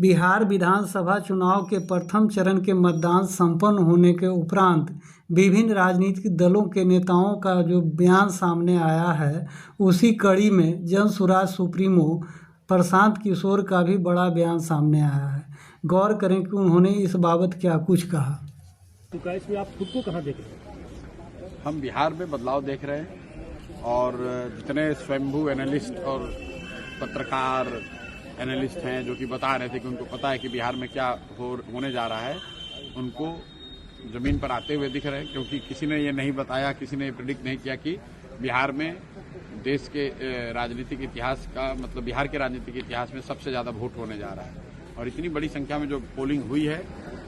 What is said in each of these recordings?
बिहार विधानसभा चुनाव के प्रथम चरण के मतदान संपन्न होने के उपरांत विभिन्न राजनीतिक दलों के नेताओं का जो बयान सामने आया है, उसी कड़ी में जन सुराज सुप्रीमो प्रशांत किशोर का भी बड़ा बयान सामने आया है। गौर करें कि उन्होंने इस बाबत क्या कुछ कहा। तो क्या इसमें आप खुद को कहाँ देख रहे हैं? हम बिहार में बदलाव देख रहे हैं और जितने स्वयंभू एनालिस्ट और पत्रकार एनालिस्ट हैं जो कि बता रहे थे कि उनको पता है कि बिहार में क्या होने जा रहा है, उनको जमीन पर आते हुए दिख रहे हैं, क्योंकि किसी ने ये नहीं बताया, किसी ने प्रेडिक्ट नहीं किया कि बिहार में देश के राजनीतिक इतिहास का मतलब बिहार के राजनीतिक इतिहास में सबसे ज्यादा वोट होने जा रहा है। और इतनी बड़ी संख्या में जो पोलिंग हुई है,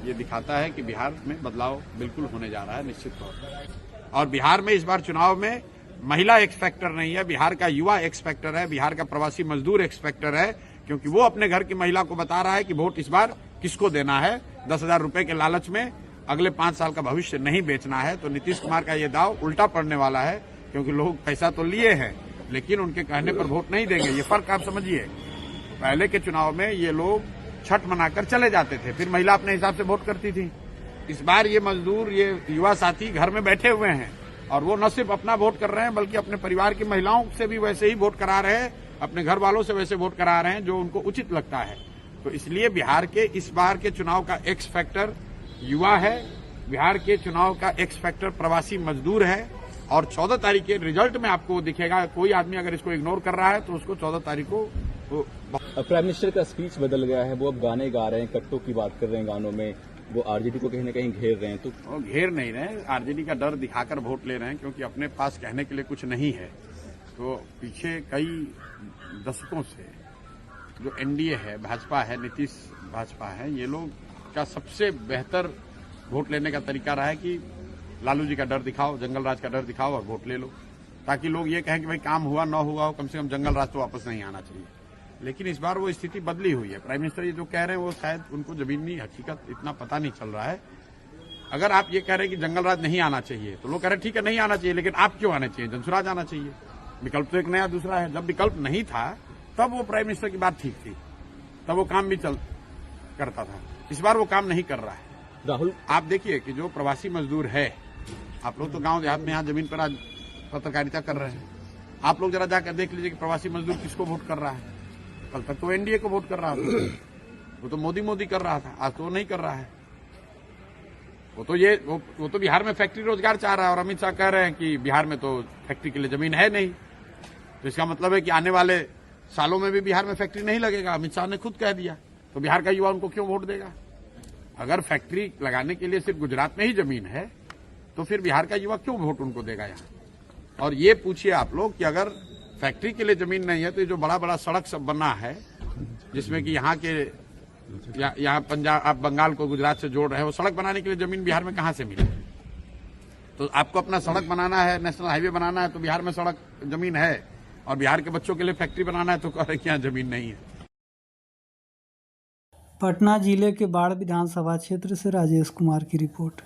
ये दिखाता है कि बिहार में बदलाव बिल्कुल होने जा रहा है निश्चित तौर पर। और बिहार में इस बार चुनाव में महिला एक्स फैक्टर नहीं है, बिहार का युवा एक्स फैक्टर है, बिहार का प्रवासी मजदूर एक्स फैक्टर है, क्योंकि वो अपने घर की महिला को बता रहा है कि वोट इस बार किसको देना है। 10,000 रुपए के लालच में अगले 5 साल का भविष्य नहीं बेचना है। तो नीतीश कुमार का ये दाव उल्टा पड़ने वाला है, क्योंकि लोग पैसा तो लिए हैं लेकिन उनके कहने पर वोट नहीं देंगे। ये फर्क आप समझिए। पहले के चुनाव में ये लोग छठ मनाकर चले जाते थे, फिर महिला अपने हिसाब से वोट करती थी। इस बार ये मजदूर, ये युवा साथी घर में बैठे हुए हैं और वो न सिर्फ अपना वोट कर रहे हैं बल्कि अपने परिवार की महिलाओं से भी वैसे ही वोट करा रहे हैं, अपने घर वालों से वैसे वोट करा रहे हैं जो उनको उचित लगता है। तो इसलिए बिहार के इस बार के चुनाव का एक्स फैक्टर युवा है, बिहार के चुनाव का एक्स फैक्टर प्रवासी मजदूर है। और 14 तारीख के रिजल्ट में आपको दिखेगा। कोई आदमी अगर इसको इग्नोर कर रहा है तो उसको 14 तारीख को प्राइम मिनिस्टर का स्पीच बदल गया है, वो अब गाने गा रहे हैं, कट्टों की बात कर रहे हैं गानों में, वो आरजेडी को कहीं न कहीं घेर रहे हैं। तो घेर नहीं रहे, आरजेडी का डर दिखाकर वोट ले रहे हैं, क्योंकि अपने पास कहने के लिए कुछ नहीं है। तो पीछे कई दशकों से जो एनडीए है, भाजपा है, नीतीश भाजपा है, ये लोग का सबसे बेहतर वोट लेने का तरीका रहा है कि लालू जी का डर दिखाओ, जंगल राज का डर दिखाओ और वोट ले लो, ताकि लोग ये कहें कि भाई काम हुआ ना हुआ हो, कम से कम जंगल राज तो वापस नहीं आना चाहिए। लेकिन इस बार वो स्थिति बदली हुई है। प्राइम मिनिस्टर ये जो कह रहे हैं वो शायद उनको जमीनी हकीकत इतना पता नहीं चल रहा है। अगर आप ये कह रहे हैं कि जंगल राज नहीं आना चाहिए तो लोग कह रहे हैं ठीक है नहीं आना चाहिए, लेकिन आप क्यों आना चाहिए, जनसुराज आना चाहिए। विकल्प तो एक नया दूसरा है। जब विकल्प नहीं था तब वो प्राइम मिनिस्टर की बात ठीक थी, तब वो काम भी करता था। इस बार वो काम नहीं कर रहा है। राहुल, आप देखिए कि जो प्रवासी मजदूर है, आप लोग तो गांव देहात में यहाँ जमीन पर आज पत्रकारिता कर रहे हैं, आप लोग जरा जाकर देख लीजिए कि प्रवासी मजदूर किसको वोट कर रहा है। कल तक तो एनडीए को वोट कर रहा था, वो तो मोदी कर रहा था, आज तो वो नहीं कर रहा है। वो तो बिहार में फैक्ट्री रोजगार चाह रहा है और अमित शाह कह रहे हैं कि बिहार में तो फैक्ट्री के लिए जमीन है नहीं। तो इसका मतलब है कि आने वाले सालों में भी बिहार में फैक्ट्री नहीं लगेगा। अमित शाह ने खुद कह दिया। तो बिहार का युवा उनको क्यों वोट देगा? अगर फैक्ट्री लगाने के लिए सिर्फ गुजरात में ही जमीन है तो फिर बिहार का युवा क्यों वोट उनको देगा यहाँ? और ये पूछिए आप लोग कि अगर फैक्ट्री के लिए जमीन नहीं है तो ये जो बड़ा बड़ा सड़क सब बना है, जिसमें कि यहाँ पंजाब, आप बंगाल को गुजरात से जोड़ रहे हैं, वो सड़क बनाने के लिए जमीन बिहार में कहाँ से मिले? तो आपको अपना सड़क बनाना है, नेशनल हाईवे बनाना है तो बिहार में सड़क जमीन है, और बिहार के बच्चों के लिए फैक्ट्री बनाना है तो कह रहे हैं कि यहाँ जमीन नहीं है। पटना जिले के बाढ़ विधानसभा क्षेत्र से राजेश कुमार की रिपोर्ट।